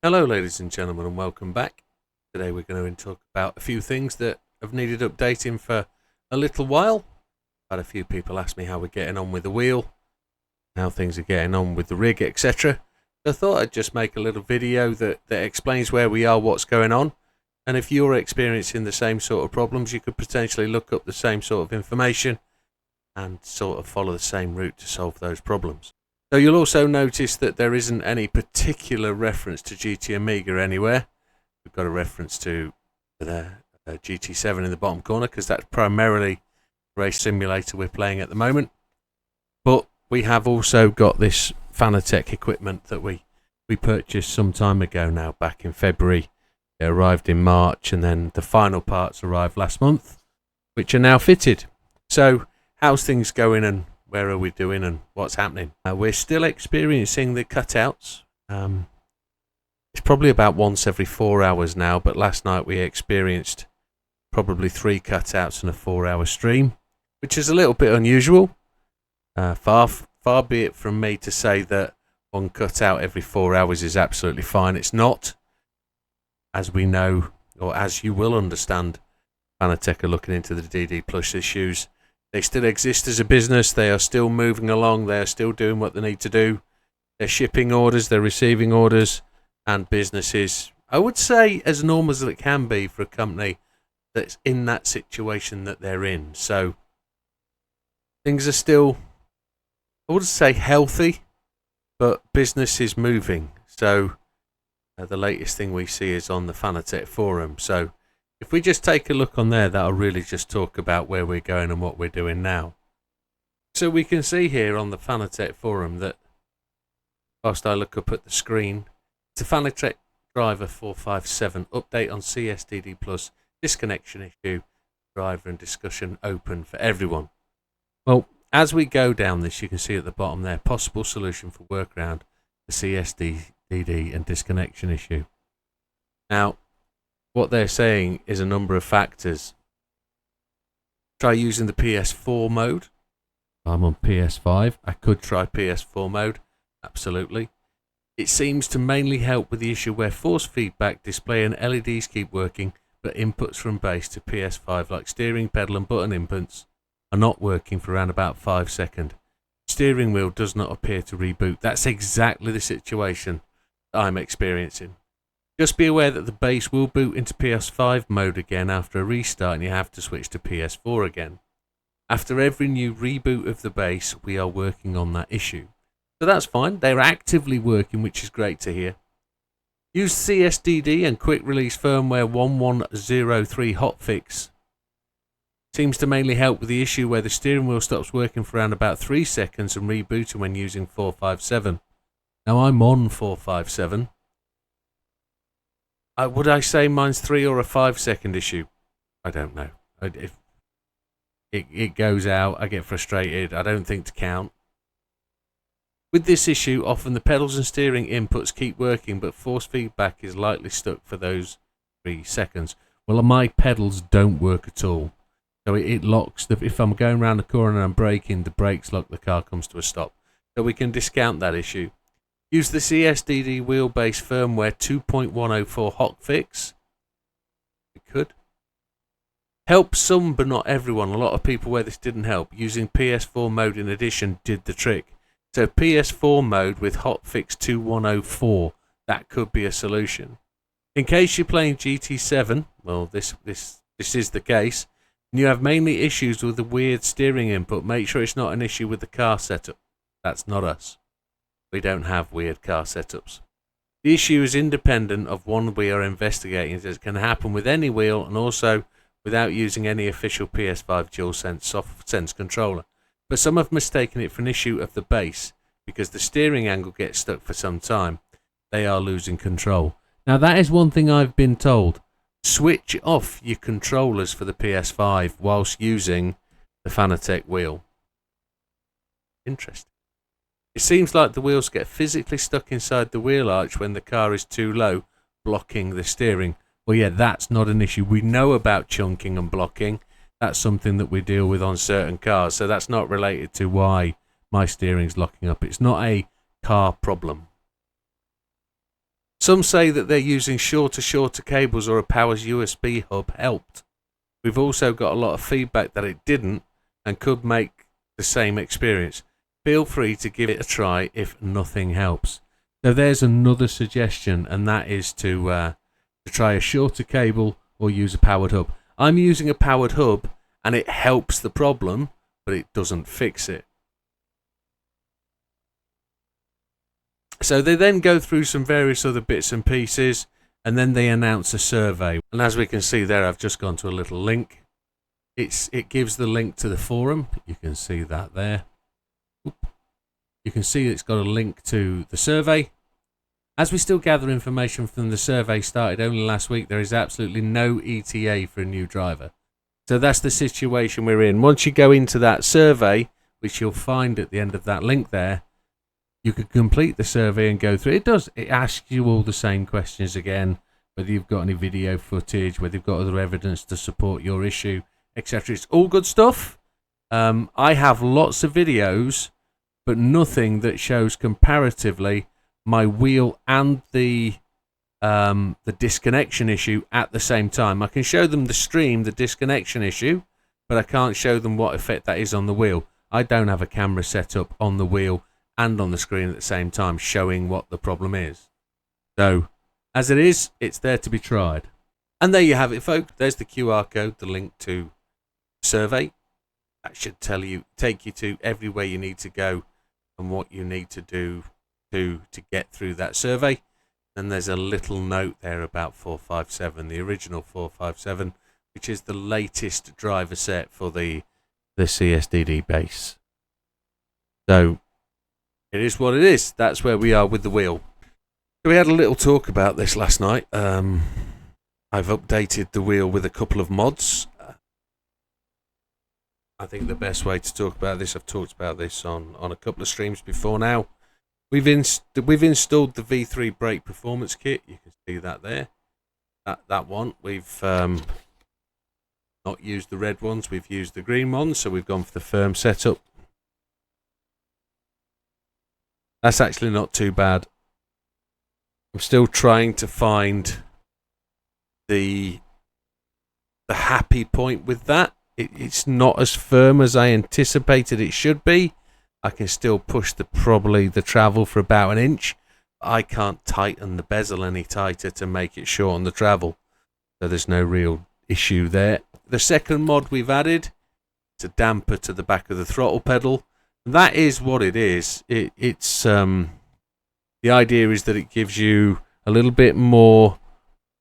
Hello ladies and gentlemen, and welcome back. Today we're going to talk about a few things that have needed updating for a little while. Had a few people ask me how we're getting on with the wheel, how things are getting on with the rig, etc. So I thought I'd just make a little video that explains where we are, what's going on, and if you're experiencing the same sort of problems, you could potentially look up the same sort of information and sort of follow the same route to solve those problems. So you'll also notice that there isn't any particular reference to GT Amiga anywhere. We've got a reference to the GT7 in the bottom corner because that's primarily race simulator we're playing at the moment. But we have also got this Fanatec equipment that we purchased some time ago now, back in February. It arrived in March, and then the final parts arrived last month, which are now fitted. So how's things going, and where are we doing, and what's happening? We're still experiencing the cutouts. It's probably about once every 4 hours now, but last night we experienced probably 3 cutouts in a 4-hour stream, which is a little bit unusual. Far be it from me to say that one cutout every 4 hours is absolutely fine. It's not. As we know, or as you will understand, Fanatec are looking into the DD Plus issues. They still exist as a business. They are still moving along. They are still doing what they need to do. They're shipping orders. They're receiving orders. And business is, I would say, as normal as it can be for a company that's in that situation that they're in. So things are still, I wouldn't say healthy, but business is moving. So the latest thing we see is on the Fanatec forum. So if we just take a look on there, that'll really just talk about where we're going and what we're doing now. So we can see here on the Fanatec forum that, whilst I look up at the screen, it's a Fanatec driver 457 update on CSDD Plus disconnection issue, driver and discussion open for everyone. Well, as we go down this, you can see at the bottom there, possible solution for workaround the CSDD and disconnection issue. Now, what they're saying is a number of factors. Try using the PS4 mode. I'm on PS5. I could try PS4 mode. Absolutely. It seems to mainly help with the issue where force feedback display and LEDs keep working, but inputs from base to PS5 like steering, pedal and button inputs are not working for around about 5 seconds. Steering wheel does not appear to reboot. That's exactly the situation that I'm experiencing. Just be aware that the base will boot into PS5 mode again after a restart, and you have to switch to PS4 again. After every new reboot of the base, we are working on that issue. So that's fine. They're actively working, which is great to hear. Use CSDD and quick release firmware 1103 hotfix. Seems to mainly help with the issue where the steering wheel stops working for around about 3 seconds and rebooting when using 457. Now I'm on 457. Would I say mine's 3 or a 5 second issue? I don't know. If it goes out, I get frustrated. I don't think to count. With this issue, often the pedals and steering inputs keep working, but force feedback is likely stuck for those 3 seconds. Well, my pedals don't work at all. So it locks. If I'm going around the corner and I'm braking, the brakes lock, the car comes to a stop. So we can discount that issue. Use the CSDD wheelbase firmware 2.104 hotfix. It could. Help some but not everyone. A lot of people where this didn't help. Using PS4 mode in addition did the trick. So PS4 mode with hotfix 2104. That could be a solution. In case you're playing GT7, well this is the case, and you have mainly issues with the weird steering input, make sure it's not an issue with the car setup. That's not us. We don't have weird car setups. The issue is independent of one we are investigating. It can happen with any wheel and also without using any official PS5 DualSense soft sense controller. But some have mistaken it for an issue of the base because the steering angle gets stuck for some time. They are losing control. Now that is one thing I've been told. Switch off your controllers for the PS5 whilst using the Fanatec wheel. Interesting. It seems like the wheels get physically stuck inside the wheel arch when the car is too low, blocking the steering. Well, yeah, that's not an issue. We know about chunking and blocking. That's something that we deal with on certain cars. So that's not related to why my steering's locking up. It's not a car problem. Some say that they're using shorter cables or a power's USB hub helped. We've also got a lot of feedback that it didn't and could make the same experience. Feel free to give it a try if nothing helps. So there's another suggestion, and that is to try a shorter cable or use a powered hub. I'm using a powered hub and it helps the problem, but it doesn't fix it. So they then go through some various other bits and pieces, and then they announce a survey. And as we can see there, I've just gone to a little link. It gives the link to the forum. You can see that there. You can see it's got a link to the survey. As we still gather information from the survey started only last week, there is absolutely no ETA for a new driver. So that's the situation we're in. Once you go into that survey, which you'll find at the end of that link there, you can complete the survey and go through. It asks you all the same questions again, whether you've got any video footage, whether you've got other evidence to support your issue, etc. It's all good stuff. I have lots of videos, but nothing that shows comparatively my wheel and the disconnection issue at the same time. I can show them the stream, the disconnection issue, but I can't show them what effect that is on the wheel. I don't have a camera set up on the wheel and on the screen at the same time showing what the problem is. So, as it is, it's there to be tried. And there you have it, folks. There's the QR code, the link to survey. That should take you to everywhere you need to go and what you need to do to get through that survey. And there's a little note there about 457, the original 457, which is the latest driver set for the CSDD base. So it is what it is. That's where we are with the wheel. So we had a little talk about this last night. I've updated the wheel with a couple of mods. I think the best way to talk about this, I've talked about this on a couple of streams before now. We've installed the V3 brake performance kit. You can see that there. That one. We've not used the red ones. We've used the green ones. So we've gone for the firm setup. That's actually not too bad. I'm still trying to find the happy point with that. It's not as firm as I anticipated it should be. I can still push probably the travel for about 1 inch. I can't tighten the bezel any tighter to make it shorten the travel. So there's no real issue there. The second mod we've added, it's a damper to the back of the throttle pedal. That is what it is. It's the idea is that it gives you a little bit more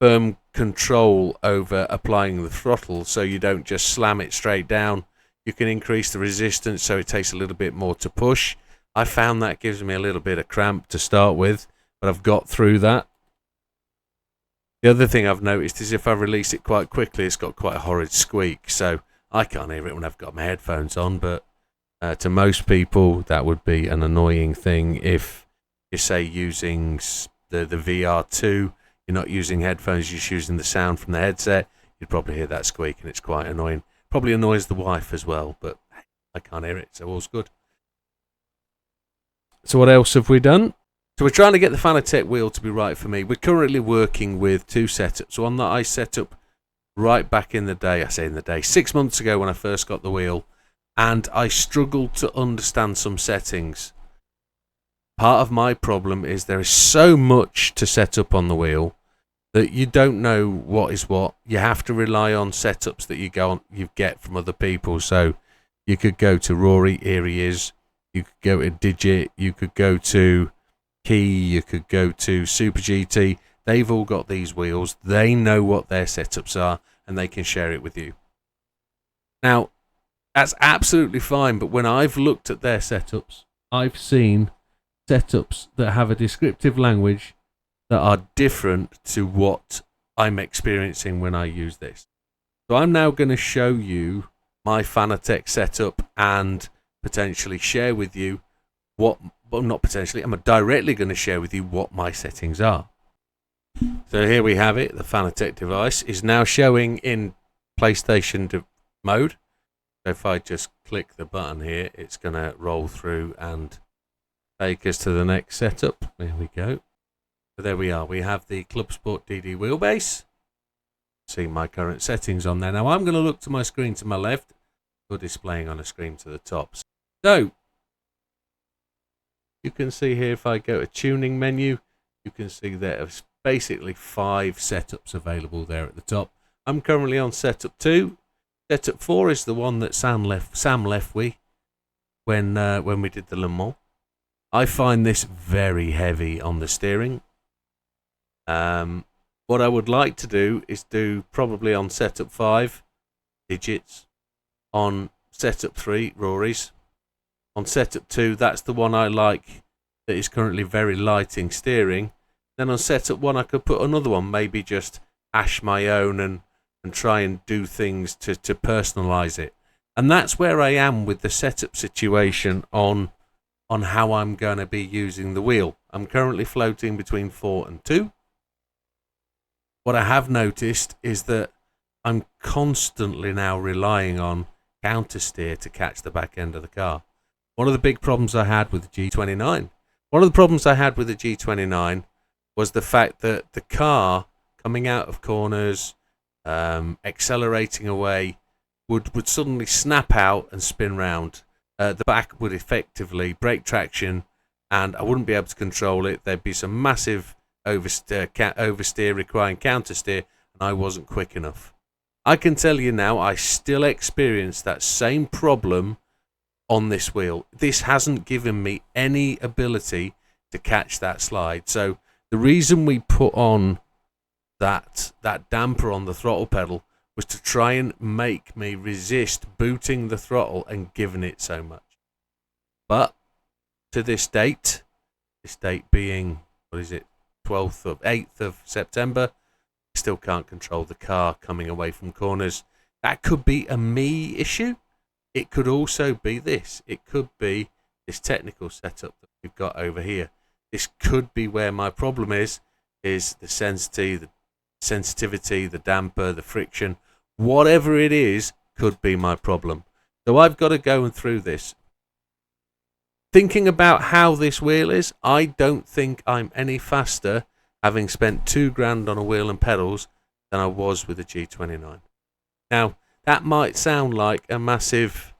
firm control over applying the throttle, so you don't just slam it straight down. You can increase the resistance so it takes a little bit more to push. I found that gives me a little bit of cramp to start with, but I've got through that. The other thing I've noticed is if I release it quite quickly, it's got quite a horrid squeak, so I can't hear it when I've got my headphones on, but to most people that would be an annoying thing. If you say using the VR2, you're not using headphones, you're just using the sound from the headset, you'd probably hear that squeak, and it's quite annoying. Probably annoys the wife as well, but I can't hear it, so all's good. So what else have we done? So we're trying to get the Fanatec wheel to be right for me. We're currently working with 2 setups. One that I set up right back in the day, 6 months ago when I first got the wheel, and I struggled to understand some settings. Part of my problem is there is so much to set up on the wheel that you don't know what is what. You have to rely on setups that you get from other people. So you could go to Rory, here he is. You could go to Digit. You could go to Key. You could go to Super GT. They've all got these wheels. They know what their setups are, and they can share it with you. Now, that's absolutely fine, but when I've looked at their setups, I've seen setups that have a descriptive language that are different to what I'm experiencing when I use this. So I'm now going to show you my Fanatec setup and potentially share with you what, well, not potentially, I'm directly going to share with you what my settings are. So here we have it. The Fanatec device is now showing in PlayStation mode. So if I just click the button here, it's going to roll through and take us to the next setup. There we go. So there we are. We have the Club Sport DD wheelbase. See my current settings on there. Now I'm going to look to my screen to my left. Or displaying on a screen to the top. So you can see here, if I go to tuning menu, you can see there's basically 5 setups available there at the top. I'm currently on setup 2. Setup 4 is the one that Sam left when we did the Le Mans. I find this very heavy on the steering. What I would like to do is do probably on setup 5 digits, on setup 3 Rory's, on setup 2 that's the one I like that is currently very lighting steering. Then on setup 1 I could put another one, maybe just hash my own and try and do things to personalize it. And that's where I am with the setup situation on how I'm going to be using the wheel. I'm currently floating between 4 and 2. What I have noticed is that I'm constantly now relying on counter steer to catch the back end of the car. One of the big problems I had with the G29, was the fact that the car coming out of corners, accelerating away, would suddenly snap out and spin round. The back would effectively break traction, and I wouldn't be able to control it. There'd be some massive oversteer requiring counter steer, and I wasn't quick enough. I can tell you now, I still experience that same problem on this wheel. This hasn't given me any ability to catch that slide. So the reason we put on that damper on the throttle pedal was to try and make me resist booting the throttle and giving it so much. But to this date being, what is it, 8th of September, still can't control the car coming away from corners. That could be a me issue. It could also be this. It could be this technical setup that we've got over here. This could be where my problem is the sensitivity, the damper, the friction. Whatever it is could be my problem. So I've got to go through this. Thinking about how this wheel is, I don't think I'm any faster having spent $2,000 on a wheel and pedals than I was with the G29. Now, that might sound like a massive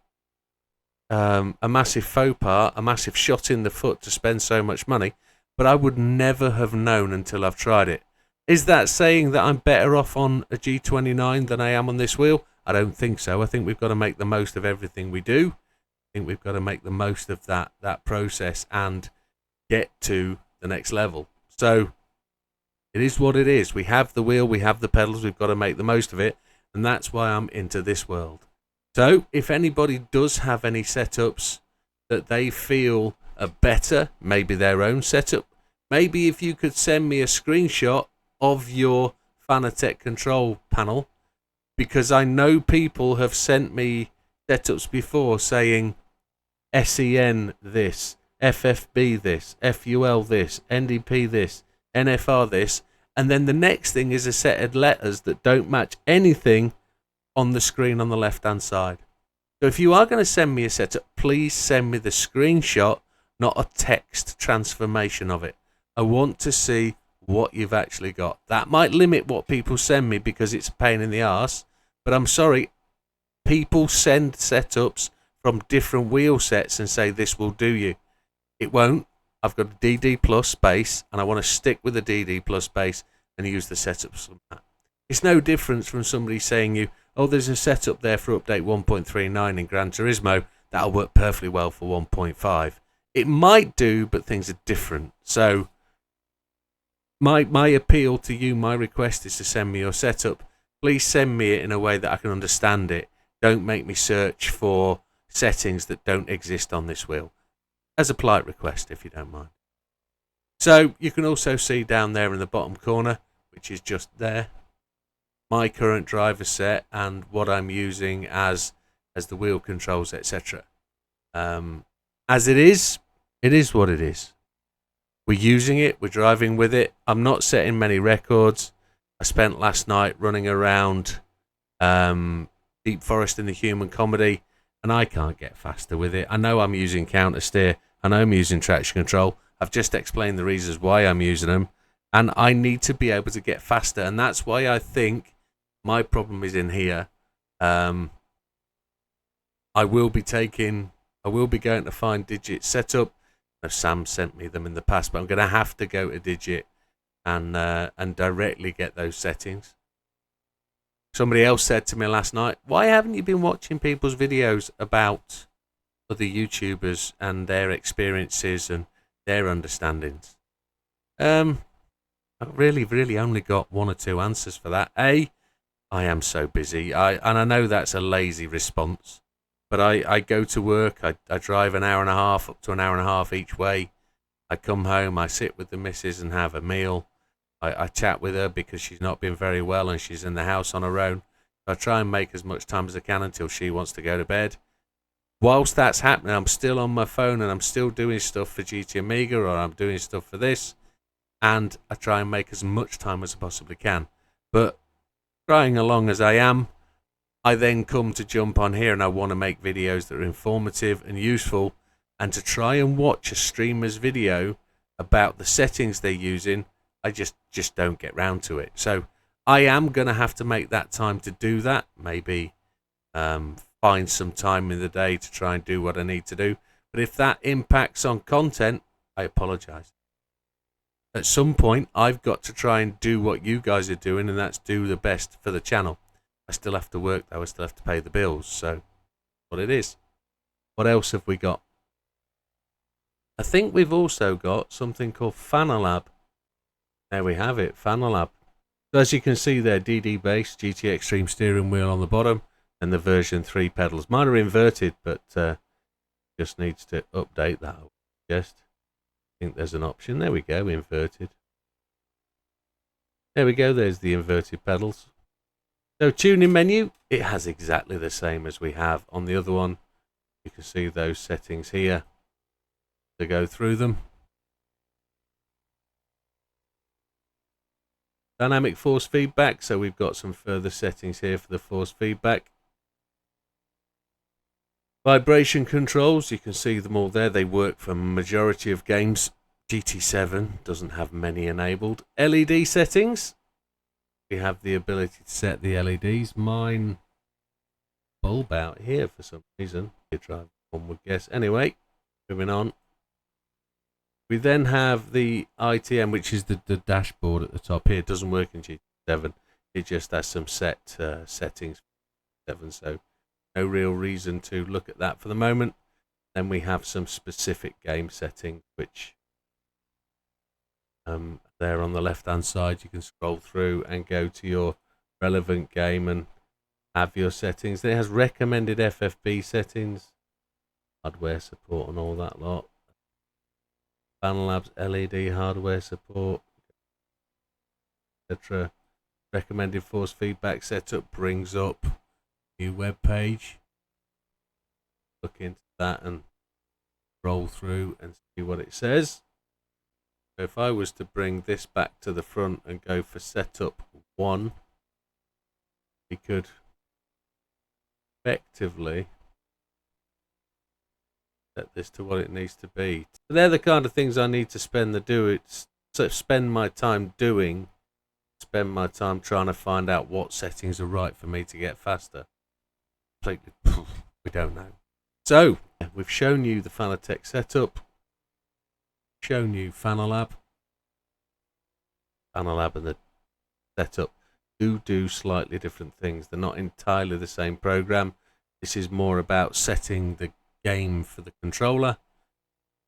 faux pas, a massive shot in the foot to spend so much money, but I would never have known until I've tried it. Is that saying that I'm better off on a G29 than I am on this wheel? I don't think so. I think we've got to make the most of everything we do. I think we've got to make the most of that process and get to the next level. So it is what it is. We have the wheel, we have the pedals, we've got to make the most of it, and that's why I'm into this world. So if anybody does have any setups that they feel are better, maybe their own setup, maybe if you could send me a screenshot of your Fanatec control panel, because I know people have sent me setups before saying SEN this, FFB this, FUL this, NDP this, NFR this, and then the next thing is a set of letters that don't match anything on the screen on the left hand side. So if you are going to send me a setup, please send me the screenshot, not a text transformation of it. I want to see what you've actually got. That might limit what people send me because it's a pain in the arse, but I'm sorry, people send setups from different wheel sets and say this will do you. It won't. I've got a DD Plus base and I want to stick with the DD Plus base and use the setups from that. It's no difference from somebody saying you, oh, there's a setup there for update 1.39 in Gran Turismo that'll work perfectly well for 1.5. It might do, but things are different. So my appeal to you, my request is to send me your setup. Please send me it in a way that I can understand it. Don't make me search for settings that don't exist on this wheel. As a polite request, if you don't mind. So you can also see down there in the bottom corner, which is just there, my current driver set and what I'm using as the wheel controls, etc. As it is what it is. We're using it, we're driving with it. I'm not setting many records. I spent last night running around Deep Forest in the Human Comedy, and I can't get faster with it. I know I'm using counter steer, I know I'm using traction control. I've just explained the reasons why I'm using them, and I need to be able to get faster, and that's why I think my problem is in here. I will be going to find Digit setup. Sam sent me them in the past, but I'm going to have to go to Digit and directly get those settings. Somebody else said to me last night, why haven't you been watching people's videos about other YouTubers and their experiences and their understandings? I've really only got one or two answers for that. I am so busy. And I know that's a lazy response, but I go to work, I drive an hour and a half, up to an hour and a half each way. I come home, I sit with the missus and have a meal. I chat with her because she's not been very well and she's in the house on her own. I try and make as much time as I can until she wants to go to bed. Whilst that's happening, I'm still on my phone and I'm still doing stuff for GT Amiga, or I'm doing stuff for this, and I try and make as much time as I possibly can. But trying along as I am, I then come to jump on here and I want to make videos that are informative and useful, and to try and watch a streamer's video about the settings they're using, I just don't get round to it. So I am going to have to make that time to do that. Maybe find some time in the day to try and do what I need to do. But if that impacts on content, I apologise. At some point, I've got to try and do what you guys are doing, and that's do the best for the channel. I still have to work, though. I still have to pay the bills. So what it is. What else have we got? I think we've also got something called Fanatec. There we have it, Fanatec. So as you can see there, DD base, GT Extreme steering wheel on the bottom, and the version 3 pedals. Mine are inverted, but just needs to update that. I think there's an option. There we go, inverted. There we go, there's the inverted pedals. So tuning menu, it has exactly the same as we have on the other one. You can see those settings here to go through them. Dynamic force feedback, so we've got some further settings here for the force feedback. Vibration controls, you can see them all there. They work for a majority of games. GT7 doesn't have many enabled. LED settings, we have the ability to set the LEDs. Mine bulb out here for some reason. One would guess. Anyway, moving on. We then have the ITM, which is the dashboard at the top here. It doesn't work in GT7. It just has some settings for 7, so no real reason to look at that for the moment. Then we have some specific game settings, which there on the left-hand side, you can scroll through and go to your relevant game and have your settings. It has recommended FFB settings, hardware support and all that lot. Fanatec's LED hardware support, etc. Recommended force feedback setup brings up new web page. Look into that and roll through and see what it says. So if I was to bring this back to the front and go for setup 1, we could effectively set this to what it needs to be. So they're the kind of things I need to spend my time doing. Spend my time trying to find out what settings are right for me to get faster. We don't know. So we've shown you the Fanatec setup, shown you Fanatec and the setup do slightly different things. They're not entirely the same program. This is more about setting the game for the controller.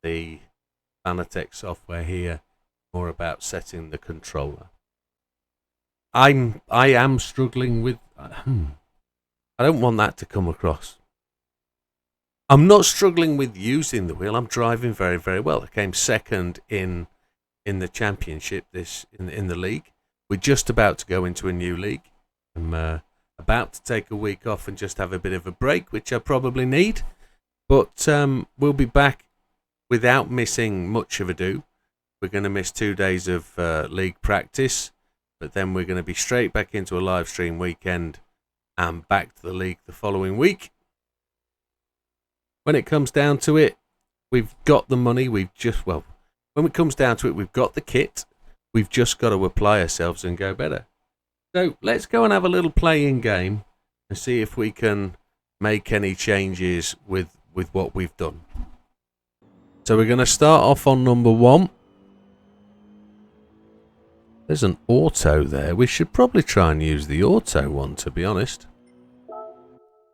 The Fanatec software here more about setting the controller. I am struggling with I don't want that to come across. I'm not struggling with using the wheel. I'm driving very, very well. I came second in in the championship, in the league. We're just about to go into a new league. I'm about to take a week off and just have a bit of a break, which I probably need. But we'll be back without missing much of ado. We're going to miss 2 days of league practice, but then we're going to be straight back into a live stream weekend and back to the league the following week. When it comes down to it, we've got the money. When it comes down to it, we've got the kit. We've just got to apply ourselves and go better. So let's go and have a little playing game and see if we can make any changes with what we've done. So we're going to start off on number 1. There's an auto there. We should probably try and use the auto one, to be honest.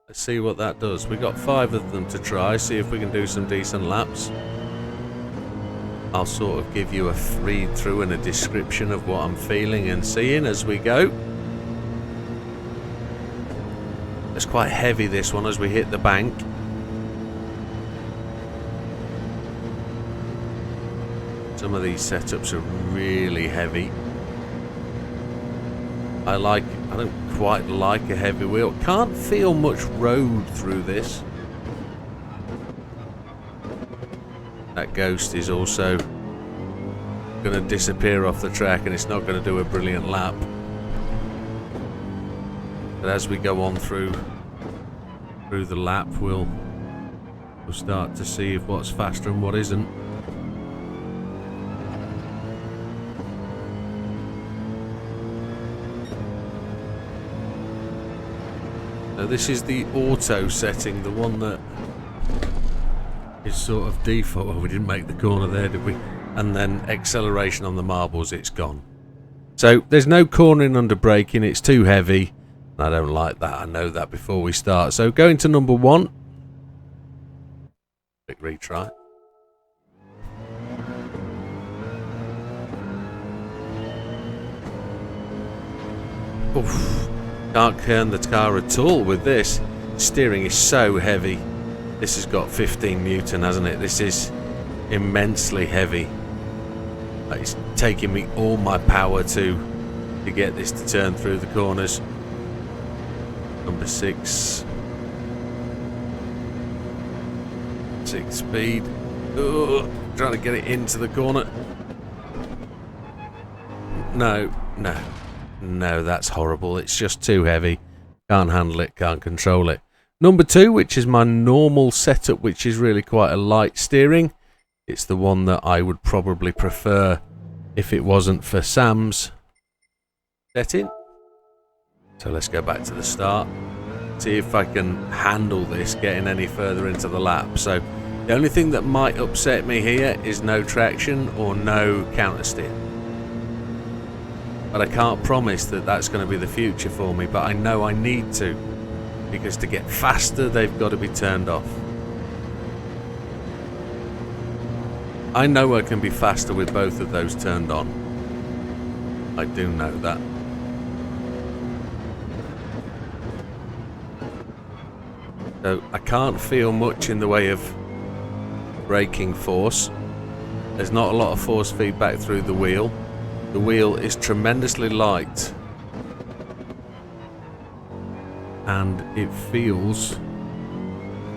Let's see what that does. We've got 5 of them to try, see if we can do some decent laps. I'll sort of give you a read through and a description of what I'm feeling and seeing as we go. It's quite heavy, this one, as we hit the bank. Some of these setups are really heavy. I don't quite like a heavy wheel. Can't feel much road through this. That ghost is also going to disappear off the track and it's not going to do a brilliant lap. But as we go on through the lap, we'll start to see if what's faster and what isn't. So this is the auto setting, the one that is sort of default. Oh, we didn't make the corner there, did we? And then acceleration on the marbles, it's gone. So there's no cornering under braking, it's too heavy. I don't like that, I know that before we start. So going to number 1. Quick retry. Oof. Can't turn the car at all with this. Steering is so heavy. This has got 15 Newton, hasn't it? This is immensely heavy. It's taking me all my power to get this to turn through the corners. Number 6. 6 speed. Ugh, trying to get it into the corner. No, that's horrible. It's just too heavy. Can't handle it, can't control it. Number 2, which is my normal setup, which is really quite a light steering. It's the one that I would probably prefer if it wasn't for Sam's setting. So let's go back to the start. See if I can handle this getting any further into the lap. So the only thing that might upset me here is no traction or no counter steer. But I can't promise that that's going to be the future for me, but I know I need to, because to get faster they've got to be turned off. I know I can be faster with both of those turned on. I do know that. So I can't feel much in the way of braking force. There's not a lot of force feedback through the wheel. The wheel is tremendously light. And it feels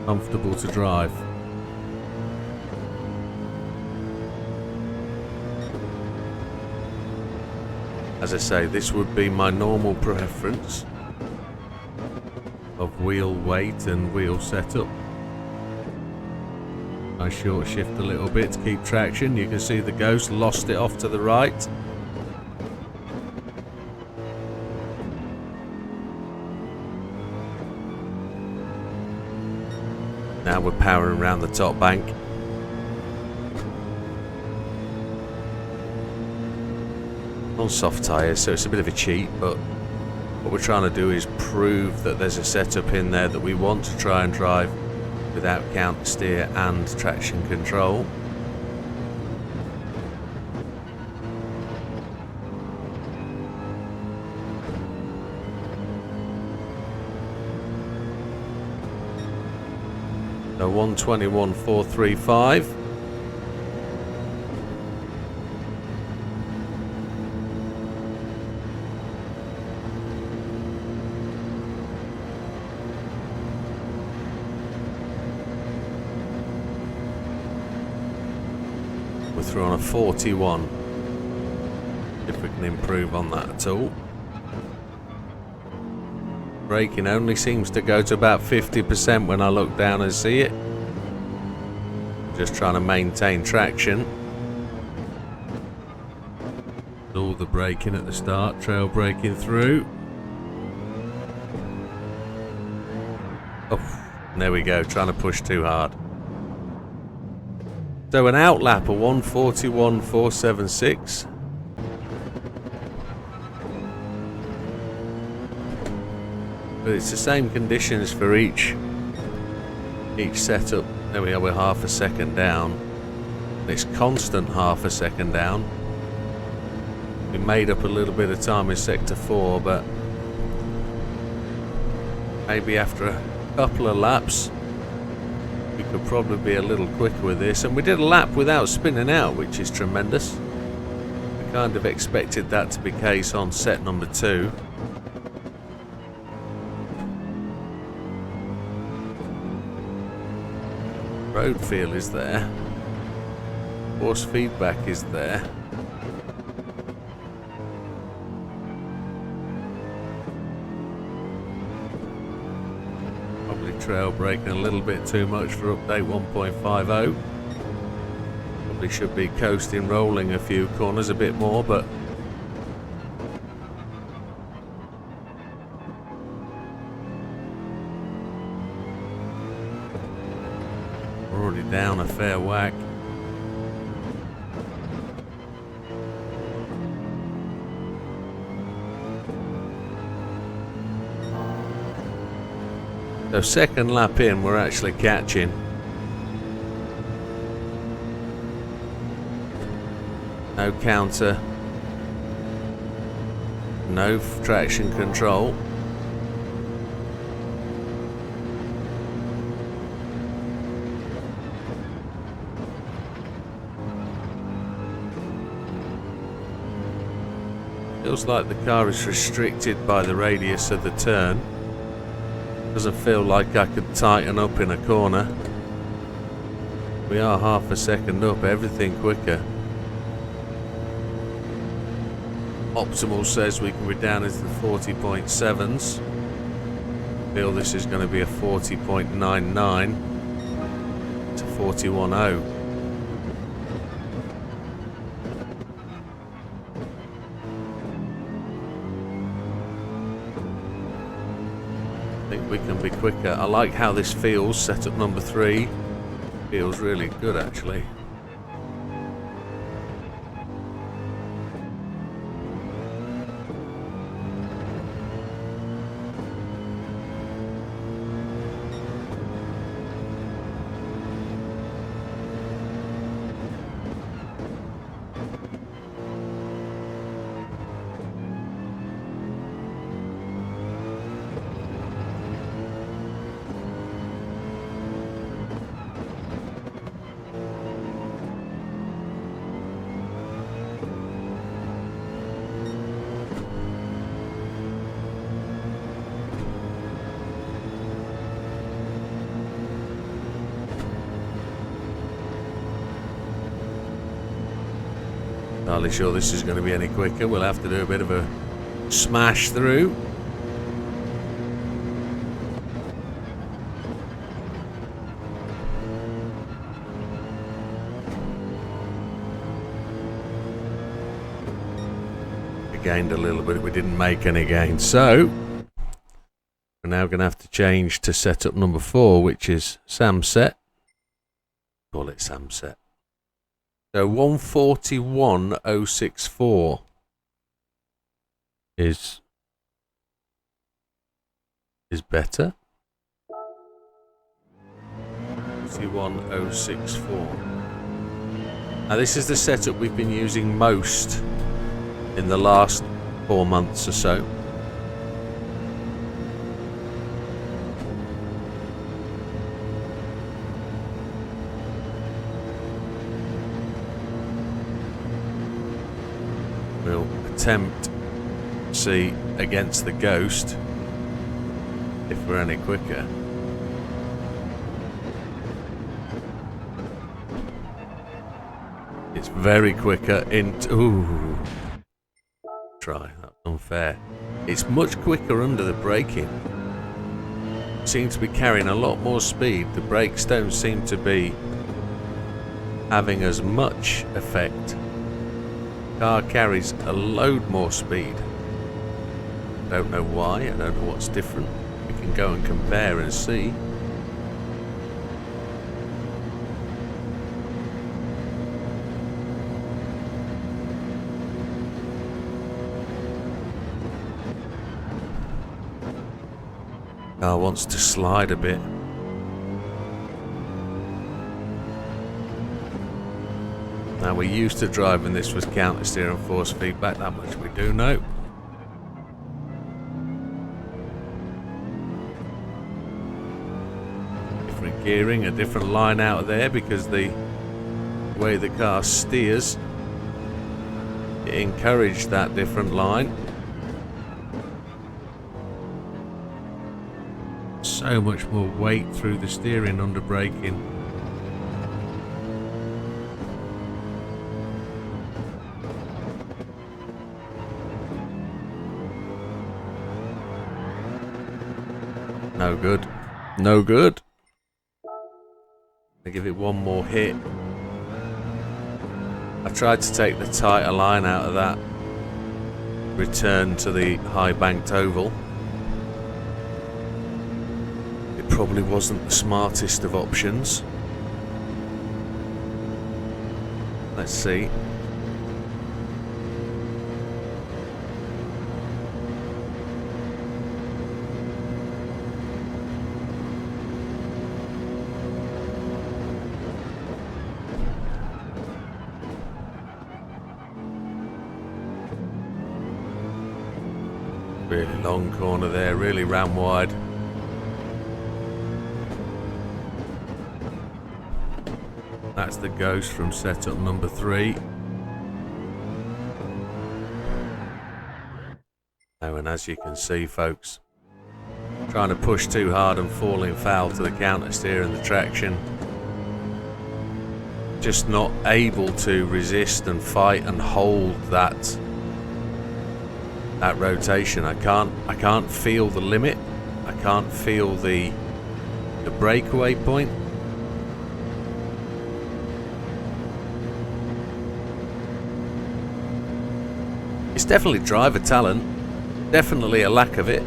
comfortable to drive. As I say, this would be my normal preference of wheel weight and wheel setup. I short shift a little bit to keep traction. You can see the ghost lost it off to the right. Now we're powering around the top bank. On soft tyres, so it's a bit of a cheat, but what we're trying to do is prove that there's a setup in there that we want to try and drive without counter steer and traction control. So 121.435. through on a 41. If we can improve on that at all. Braking only seems to go to about 50% when I look down and see it. Just trying to maintain traction. All the braking at the start, trail braking through. Oh, there we go, trying to push too hard. So an outlap of 141.476. But it's the same conditions for each setup. There we are, we're half a second down. And it's constant half a second down. We made up a little bit of time in sector 4, but maybe after a couple of laps we could probably be a little quicker with this. And we did a lap without spinning out, which is tremendous. We kind of expected that to be the case on set number 2. Road feel is there. Force feedback is there. Probably trail braking a little bit too much for update 1.50. Probably should be coasting, rolling a few corners a bit more, but we're already down a fair whack. So second lap in, we're actually catching. No counter. No traction control. Feels like the car is restricted by the radius of the turn. Doesn't feel like I could tighten up in a corner. We are half a second up, everything quicker. Optimal says we can be down into the 40.7s. Feel this is going to be a 40.99 to 41.0. I think we can be quicker. I like how this feels. Setup number 3 feels really good actually. Hardly sure this is going to be any quicker. We'll have to do a bit of a smash through. We gained a little bit, we didn't make any gains. So we're now going to have to change to setup number 4, which is Sam set. Call it Sam set. So 141.064 is better. 141.064. Now this is the setup we've been using most in the last 4 months or so. We'll attempt to see against the Ghost if we're any quicker. It's very quicker ooh. Try, that's unfair. It's much quicker under the braking. Seems to be carrying a lot more speed. The brakes don't seem to be having as much effect. Car carries a load more speed. Don't know why, I don't know what's different. We can go and compare and see. Car wants to slide a bit. Now we're used to driving this with counter steer and force feedback, that much we do know. Different gearing, a different line out of there because the way the car steers, it encouraged that different line. So much more weight through the steering under braking. No good. No good. I give it one more hit. I tried to take the tighter line out of that. Return to the high banked oval. It probably wasn't the smartest of options. Let's see. Really long corner there, really ran wide. That's the ghost from setup number 3. Oh, and as you can see, folks, trying to push too hard and falling foul to the counter steer and the traction. Just not able to resist and fight and hold that rotation. I can't feel the limit. I can't feel the breakaway point. It's definitely driver talent, definitely a lack of it.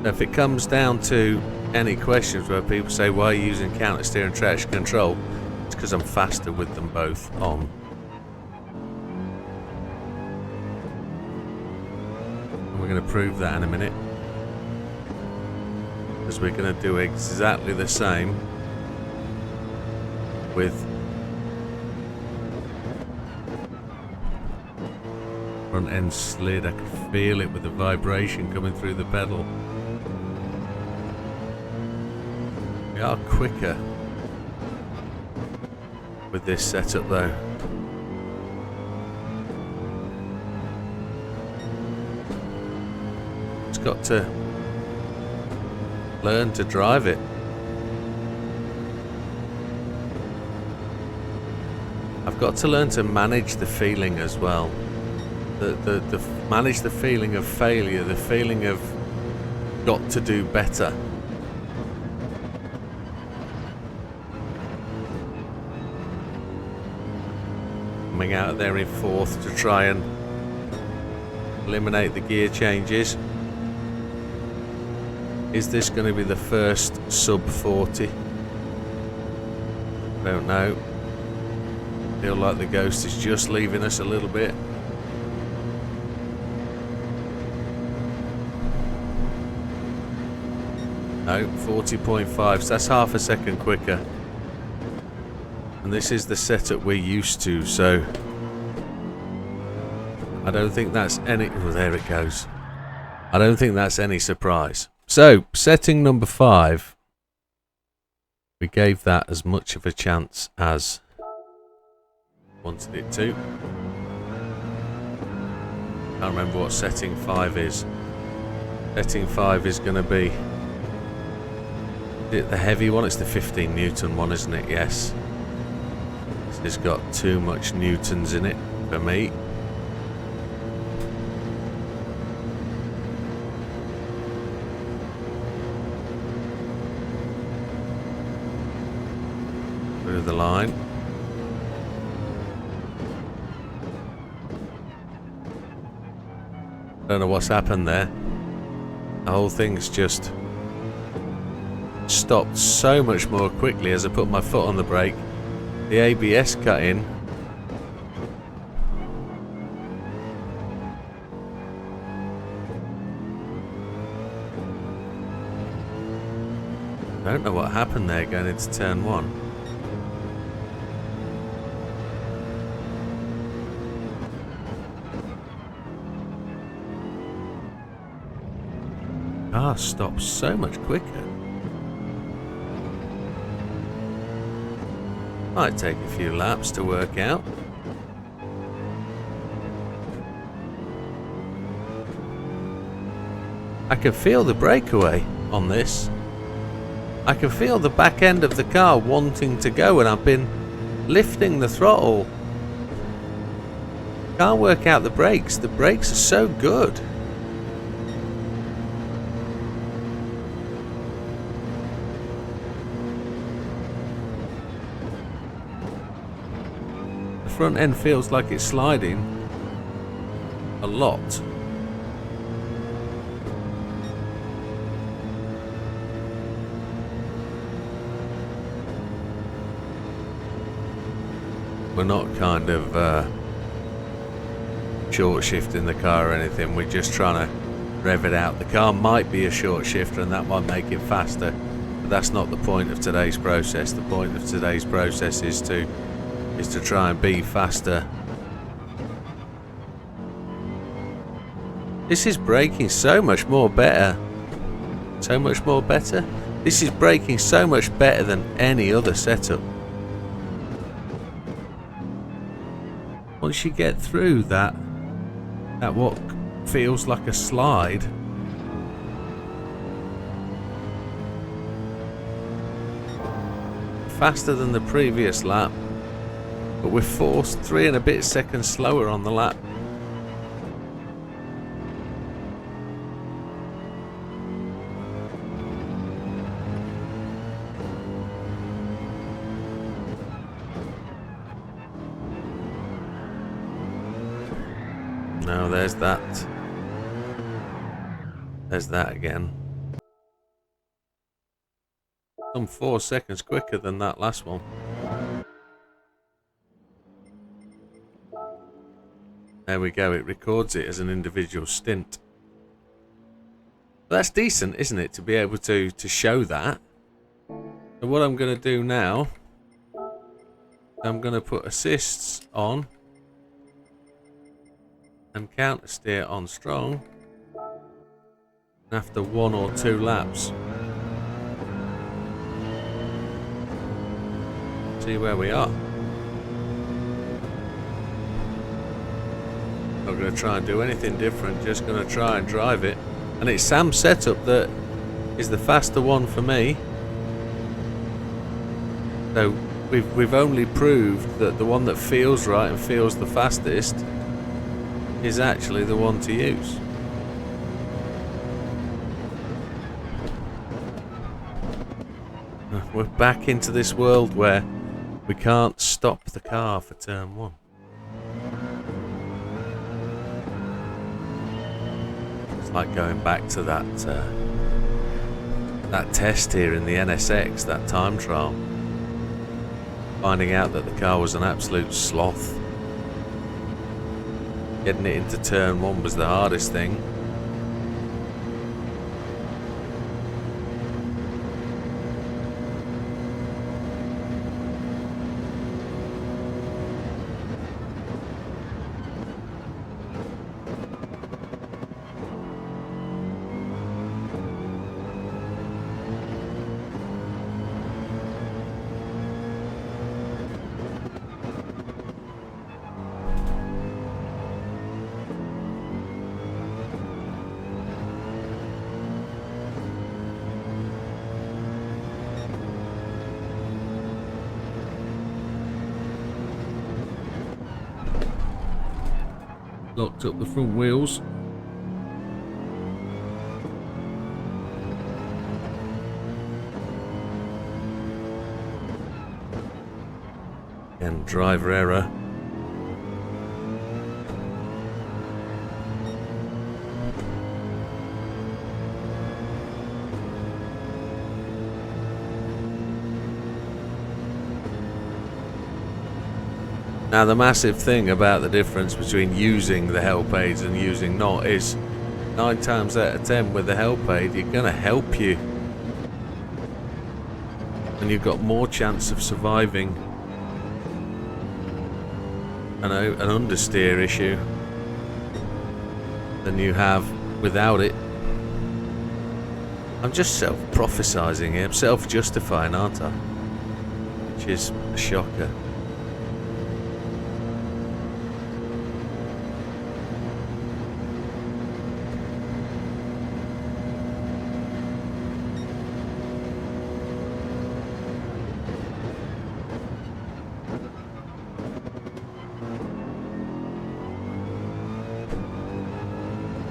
If it comes down to any questions where people say why are you using counter steer and traction control, it's because I'm faster with them both on. And we're going to prove that in a minute, because we're going to do exactly the same with front end slid. I can feel it with the vibration coming through the pedal. We are quicker with this setup though. It's got to learn to drive it. I've got to learn to manage the feeling as well. Manage the feeling of failure, the feeling of got to do better. Coming out there in 4th to try and eliminate the gear changes. Is this going to be the first sub 40? Don't know. Feel like the ghost is just leaving us a little bit. No, 40.5, so that's half a second quicker. And this is the setup we're used to, so I don't think that's any... Oh, there it goes. I don't think that's any surprise. So, setting number 5, we gave that as much of a chance as wanted it to. Can't remember what setting 5 is. Setting 5 is going to be Is it the heavy one? It's the 15 Newton one, isn't it? Yes. This has got too much newtons in it for me. Through the line. Don't know what's happened there. The whole thing's just stopped so much more quickly as I put my foot on the brake. The ABS cut in. Don't know what happened there going into turn one. Car stops so much quicker. Might take a few laps to work out. I can feel the breakaway on this. I can feel the back end of the car wanting to go, and I've been lifting the throttle. Can't work out the brakes. The brakes are so good. The front end feels like it's sliding a lot. We're not kind of short shifting the car or anything. We're just trying to rev it out. The car might be a short shifter and that might make it faster, but that's not the point of today's process. The point of today's process is to try and be faster. This is braking so much more better. So much more better. This is braking so much better than any other setup. Once you get through that what feels like a slide, faster than the previous lap, but we're forced 3 and a bit seconds slower on the lap. No, there's that. There's that again. I'm 4 seconds quicker than that last one. There we go, it records it as an individual stint. But that's decent, isn't it, to be able to show that. So what I'm going to do now, I'm going to put assists on and counter steer on strong after 1 or 2 laps. See where we are. Not going to try and do anything different, just going to try and drive it. And it's Sam's setup that is the faster one for me. So we've only proved that the one that feels right and feels the fastest is actually the one to use. We're back into this world where we can't stop the car for turn 1. It's like going back to that test here in the NSX, that time trial. Finding out that the car was an absolute sloth. Getting it into turn 1 was the hardest thing. locked up the front wheels. And driver error. Now the massive thing about the difference between using the help aids and using not is 9 times out of 10 with the help aid you're going to help you. And you've got more chance of surviving an understeer issue than you have without it. I'm just self-prophesizing here, I'm self-justifying, aren't I? Which is a shocker.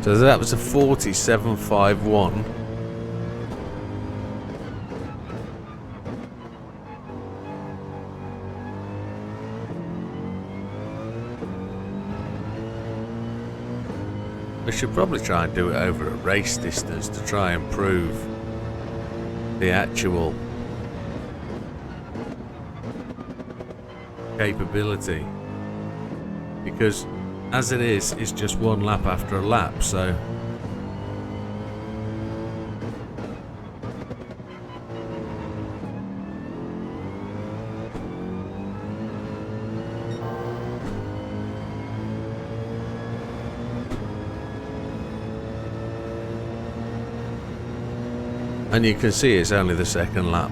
So that was a 47.51. We should probably try and do it over a race distance to try and prove the actual capability, because as it is, it's just one lap after a lap, so and you can see it's only the second lap.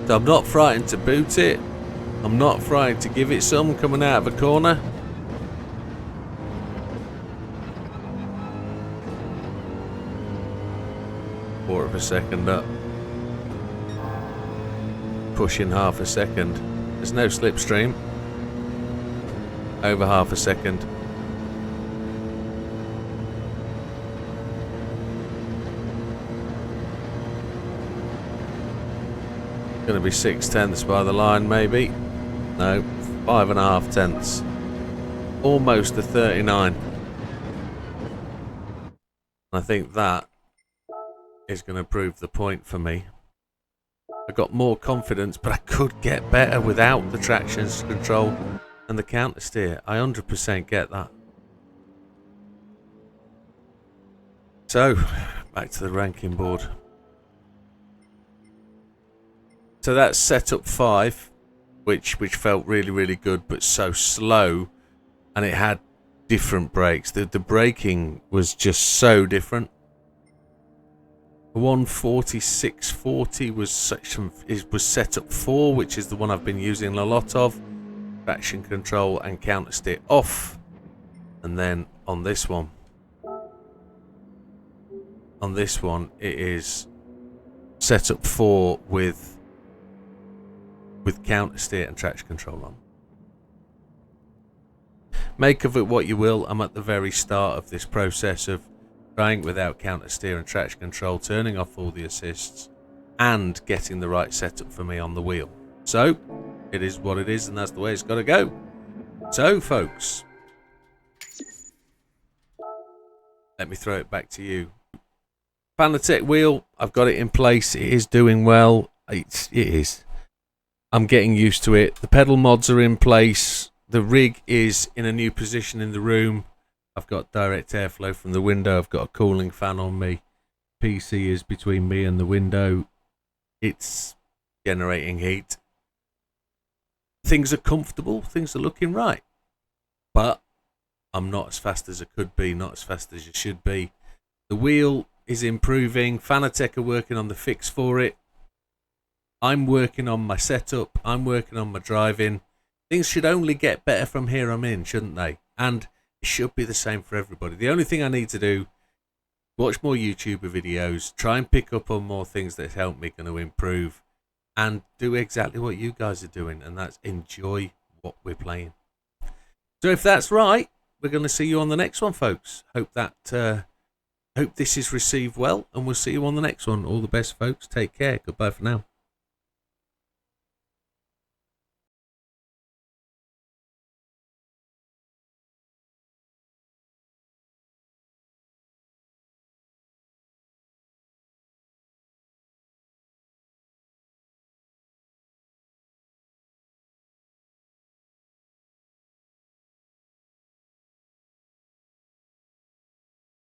So I'm not frightened to boot it. I'm not frightened to give it some coming out of a corner. Quarter of a second up. Pushing half a second. There's no slipstream. Over half a second. Going to be 6/10 by the line, maybe. No, 5.5 tenths. Almost a 39. I think that is going to prove the point for me. I got more confidence, but I could get better without the traction control and the counter steer. I 100% get that. So, back to the ranking board. So that's setup 5. Which felt really, really good, but so slow, and it had different brakes. The braking was just so different. 146.40 was setup 4, which is the one I've been using a lot of. Traction control and counter steer off, and then on this one, it is setup 4 with counter steer and traction control on. Make of it what you will. I'm at the very start of this process of trying without counter steer and traction control, turning off all the assists and getting the right setup for me on the wheel. So it is what it is, and that's the way it's got to go. So folks, let me throw it back to you. Fanatec wheel, I've got it in place. It is doing well. It is. I'm getting used to it. The pedal mods are in place. The rig is in a new position in the room. I've got direct airflow from the window. I've got a cooling fan on me. PC is between me and the window. It's generating heat. Things are comfortable. Things are looking right. But I'm not as fast as I could be. Not as fast as you should be. The wheel is improving. Fanatec are working on the fix for it. I'm working on my setup. I'm working on my driving. Things should only get better from here on in, shouldn't they? And it should be the same for everybody. The only thing I need to do, watch more YouTuber videos, try and pick up on more things that help me going to improve, and do exactly what you guys are doing, and that's enjoy what we're playing. So if that's right, we're going to see you on the next one, folks. Hope this is received well, and we'll see you on the next one. All the best, folks. Take care. Goodbye for now.